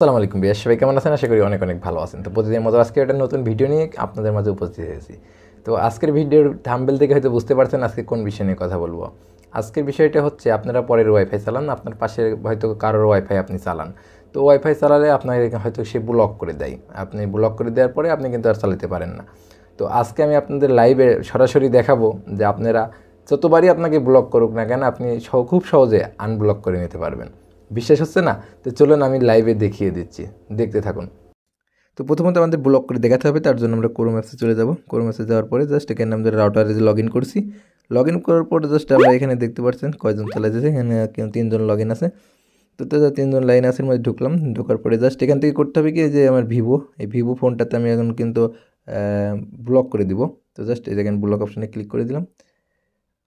আসসালামু আলাইকুম বিয়াস, সবাই কেমন আছেন? আশা করি অনেক অনেক ভালো আছেন। তো প্রতিদিনের মতো আজকে একটা নতুন ভিডিও নিয়ে আপনাদের মাঝে উপস্থিত হয়েছি। তো আজকের ভিডিওর থাম্বনেল থেকে হয়তো বুঝতে পারছেন আজকে কোন বিষয় নিয়ে কথা বলবো। আজকের বিষয়টা হচ্ছে আপনারা পরের ওয়াইফাই চালান, আপনার পাশে হয়তো কারোর ওয়াইফাই আপনি চালান। তো ওয়াইফাই চালালে আপনার হয়তো সে ব্লক করে দেয়। আপনি ব্লক করে দেওয়ার পরে আপনি কিন্তু আর চালাতে পারেন না। তো আজকে আমি আপনাদের লাইভে সরাসরি দেখাবো যে আপনারা যতবারই আপনাকে ব্লক করুক না কেন আপনি খুব সহজে আনব্লক করে নিতে পারবেন। বিশ্বাস হচ্ছে না? তো চলুন আমি লাইভে দেখিয়ে দিচ্ছি, দেখতে থাকুন। তো প্রথমত আমাদের ব্লক করে দেখাতে হবে, তার জন্য আমরা ক্রোম অ্যাপসে চলে যাব। ক্রোম অ্যাপসে যাওয়ার পরে জাস্ট এখানে আমাদের রাউটারে লগ ইন করছি। লগ ইন করার পরে জাস্ট আমরা এখানে দেখতে পাচ্ছেন কয়জন চালাইতেছে, এখানে 3জন লগ ইন আছে। তো 3জন লাইন আছে মধ্যে ঢুকলাম। ঢোকার পরে জাস্ট এখান থেকে করতে হবে কি, যে আমার ভিভো, এই ভিভো ফোনটাতে আমি এখন কিন্তু ব্লক করে দিব। তো জাস্ট এই দেখেন ব্লক অপশানে ক্লিক করে দিলাম।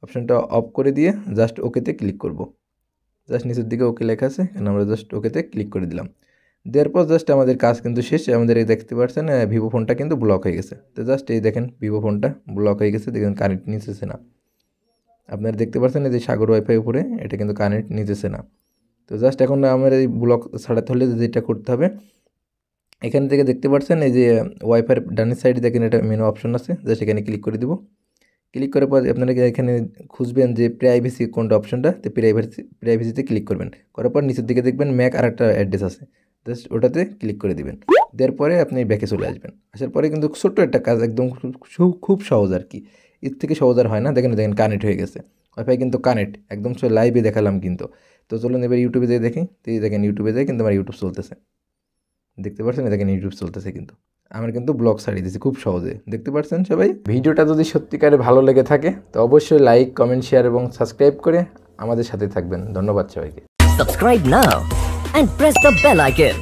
অপশানটা অফ করে দিয়ে জাস্ট ওকেতে ক্লিক করব। জাস্ট নিচের দিকে ওকে লেখা আছে, এখানে আমরা জাস্ট ওকেতে ক্লিক করে দিলাম। দেওয়ার পর জাস্ট আমাদের কাজ কিন্তু শেষ। আমাদের এই দেখতে পাচ্ছেন ভিভো ফোনটা কিন্তু ব্লক হয়ে গেছে। তো জাস্ট এই দেখেন ভিভো ফোনটা ব্লক হয়ে গেছে, দেখেন কানেক্ট নিতেছে না। আপনারা দেখতে পাচ্ছেন এই যে সাগর ওয়াইফাই উপরে, এটা কিন্তু কানেক্ট নিতেছে না। তো জাস্ট এখন আমার এই ব্লক ছাড়াতে হলে যেটা করতে হবে, এখান থেকে দেখতে পাচ্ছেন এই যে ওয়াইফাইয়ের ডানের সাইডে দেখেন এটা মেনু অপশন আছে, জাস্ট এখানে ক্লিক করে দিব। ক্লিক করার পর আপনারা এখানে খুঁজবেন যে প্রাইভেসি কোনটা অপশনটা, তো প্রাইভেসিতে ক্লিক করবেন। করার পর নিচের দিকে দেখবেন ম্যাক আর একটা অ্যাড্রেস আছে, জাস্ট ওটাতে ক্লিক করে দিবেন। দেওয়ার পরে আপনি ব্যাকে চলে আসবেন। আসার পরে কিন্তু ছোট্ট একটা কাজ, একদম খুব সহজ আর কি, এর থেকে সহজ আর হয় না। দেখেন কানেক্ট হয়ে গেছে, ওয়াইফাই কিন্তু কানেক্ট একদম লাইভে দেখালাম কিন্তু। তো চলুন এবার ইউটিউবে যেয়ে দেখি। তো দেখেন ইউটিউবে যাই কিন্তু আমার ইউটিউব চলতেছে, দেখতে পাচ্ছেন দেখেন ইউটিউব চলতেছে কিন্তু আমার কিন্তু ব্লগ ছাড়িয়ে দিয়েছি খুব সহজে, দেখতে পাচ্ছেন সবাই। ভিডিওটা যদি সত্যিকারে ভালো লেগে থাকে তো অবশ্যই লাইক, কমেন্ট, শেয়ার এবং সাবস্ক্রাইব করে আমাদের সাথে থাকবেন। ধন্যবাদ সবাইকে। Subscribe now and press the bell icon.